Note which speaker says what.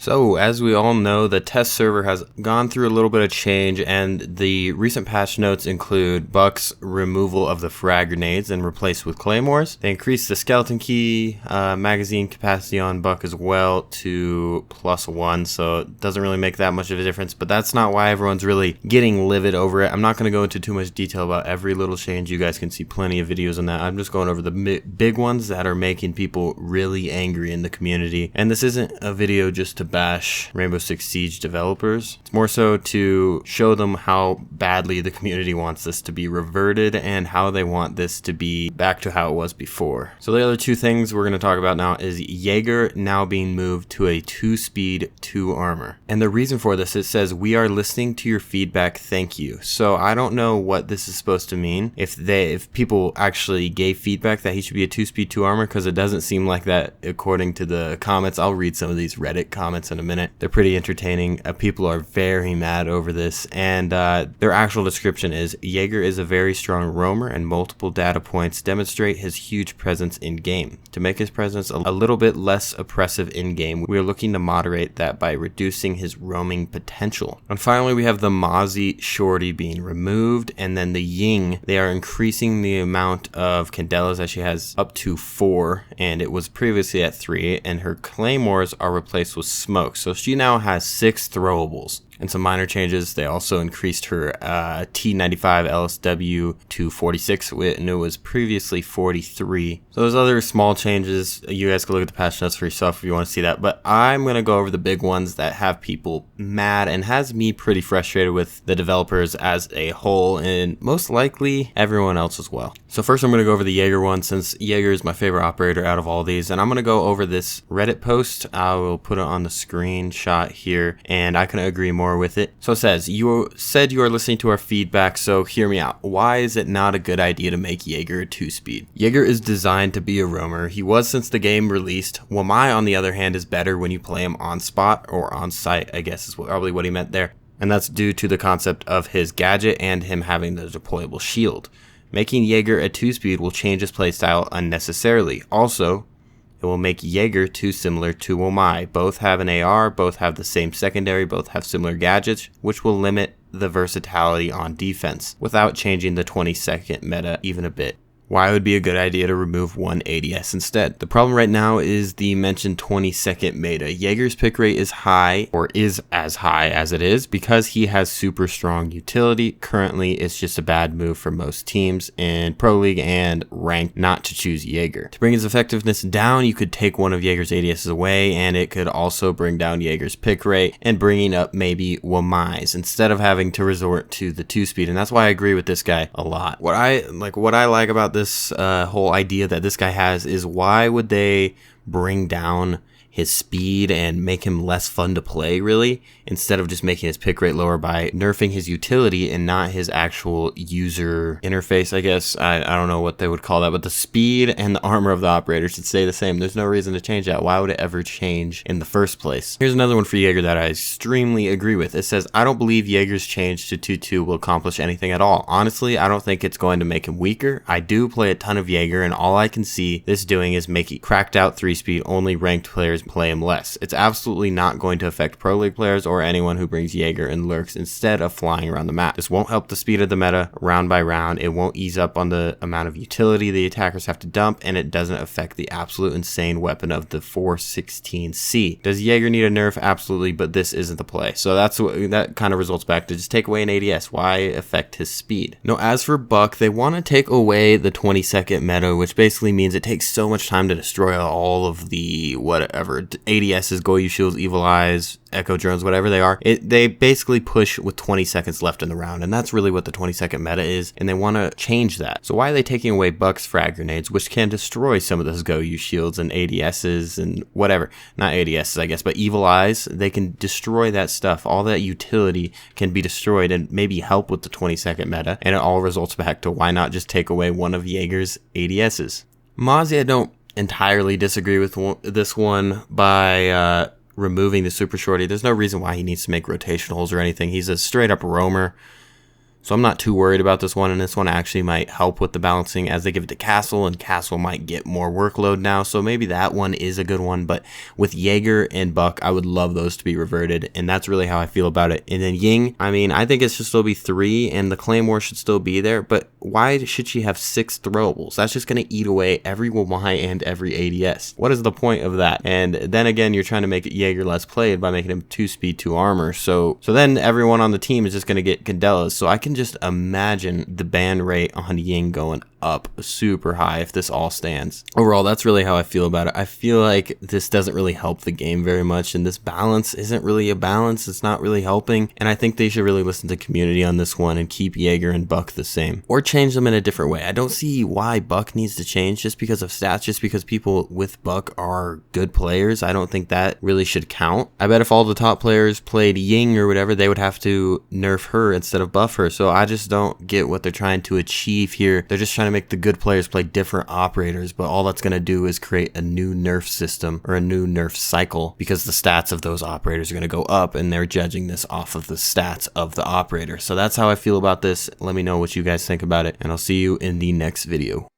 Speaker 1: So, as we all know, the test server has gone through a little bit of change, and the recent patch notes include Buck's removal of the frag grenades and replaced with claymores. They increased the skeleton key magazine capacity on Buck as well to +1, so it doesn't really make that much of a difference, but that's not why everyone's really getting livid over it. I'm not going to go into too much detail about every little change. You guys can see plenty of videos on that. I'm just going over the big ones that are making people really angry in the community, and this isn't a video just to bash Rainbow Six Siege developers. It's more so to show them how badly the community wants this to be reverted and how they want this to be back to how it was before. So the other two things we're going to talk about now is Jaeger now being moved to a 2-speed 2 armor. And the reason for this, it says, "We are listening to your feedback, thank you." So I don't know what this is supposed to mean. If people actually gave feedback that he should be a 2-speed 2 armor, because it doesn't seem like that according to the comments. I'll read some of these Reddit comments in a minute. They're pretty entertaining. People are very mad over this, and their actual description is, "Jaeger is a very strong roamer, and multiple data points demonstrate his huge presence in game. To make his presence a little bit less oppressive in game, we are looking to moderate that by reducing his roaming potential." And finally, we have the Mozzie Shorty being removed, and then the Ying, they are increasing the amount of candelas that she has up to 4, and it was previously at 3, and her claymores are replaced with smoke. So she now has 6 throwables. And some minor changes, they also increased her T95 LSW to 46, and it was previously 43. So those other small changes, you guys can look at the patch notes for yourself if you want to see that. But I'm going to go over the big ones that have people mad and has me pretty frustrated with the developers as a whole, and most likely everyone else as well. So first I'm going to go over the Jaeger one, since Jaeger is my favorite operator out of all these. And I'm going to go over this Reddit post. I will put it on the screenshot here, and I can agree more with it. So it says, "You said you are listening to our feedback, so hear me out. Why is it not a good idea to make Jaeger a 2-speed? Jaeger is designed to be a roamer. He was since the game released. Wamai, on the other hand, is better when you play him on spot or on site, I guess is probably what he meant there. And that's due to the concept of his gadget and him having the deployable shield. Making Jaeger a 2-speed will change his playstyle unnecessarily. Also, it will make Jaeger too similar to Wamai. Both have an AR, both have the same secondary, both have similar gadgets, which will limit the versatility on defense without changing the 20-second meta even a bit. Why it would be a good idea to remove one ADS instead? The problem right now is the mentioned 20-second meta. Jaeger's pick rate is high, or is as high as it is, because he has super strong utility. Currently, it's just a bad move for most teams in Pro League and Ranked not to choose Jaeger. To bring his effectiveness down, you could take one of Jaeger's ADSs away, and it could also bring down Jaeger's pick rate and bringing up maybe Wamai's instead of having to resort to the 2-speed. And that's why I agree with this guy a lot. What I like about this whole idea that this guy has is, why would they bring down his speed and make him less fun to play, really, instead of just making his pick rate lower by nerfing his utility and not his actual user interface, I guess. I don't know what they would call that, but the speed and the armor of the operator should stay the same. There's no reason to change that. Why would it ever change in the first place? Here's another one for Jaeger that I extremely agree with. It says, "I don't believe Jaeger's change to 2-2 will accomplish anything at all. Honestly, I don't think it's going to make him weaker. I do play a ton of Jaeger, and all I can see this doing is making cracked out 3-speed only ranked players play him less. It's absolutely not going to affect Pro League players or anyone who brings Jaeger and lurks instead of flying around the map. This won't help the speed of the meta round by round. It won't ease up on the amount of utility the attackers have to dump, and it doesn't affect the absolute insane weapon of the 416C. Does Jaeger need a nerf? Absolutely, but this isn't the play." So that kind of results back to just take away an ADS. Why affect his speed? No, as for Buck, they want to take away the 20-second meta, which basically means it takes so much time to destroy all of the whatever ADSs, Goyu Shields, Evil Eyes, Echo Drones, whatever they are. They basically push with 20 seconds left in the round, and that's really what the 20-second meta is, and they want to change that. So why are they taking away Buck's frag grenades, which can destroy some of those Goyu Shields and ADSs and whatever? Not ADSs, I guess, but Evil Eyes. They can destroy that stuff. All that utility can be destroyed and maybe help with the 20-second meta, and it all results back to, why not just take away one of Jaeger's ADSs? Mozzie, I don't entirely disagree with this one by removing the super shorty. There's no reason why he needs to make rotationals or anything. He's a straight up roamer. So I'm not too worried about this one, and this one actually might help with the balancing as they give it to Castle, and Castle might get more workload now, so maybe that one is a good one. But with Jaeger and Buck, I would love those to be reverted, and that's really how I feel about it. And then Ying, I mean, I think it should still be 3, and the Claymore should still be there, but why should she have 6 throwables? That's just going to eat away every Y and every ADS. What is the point of that? And then again, you're trying to make Jaeger less played by making him 2 speed, 2 armor. So then everyone on the team is just going to get Candelas. So I can just imagine the ban rate on Ying going up super high if this all stands. Overall, that's really how I feel about it. I feel like this doesn't really help the game very much, and this balance isn't really a balance. It's not really helping, and I think they should really listen to community on this one and keep Jaeger and Buck the same, or change them in a different way. I don't see why Buck needs to change just because of stats, just because people with Buck are good players. I don't think that really should count. I bet if all the top players played Ying or whatever, they would have to nerf her instead of buff her. So I just don't get what they're trying to achieve here. They're just trying to make the good players play different operators, but all that's going to do is create a new nerf system or a new nerf cycle, because the stats of those operators are going to go up, and they're judging this off of the stats of the operator. So that's how I feel about this. Let me know what you guys think about it, and I'll see you in the next video.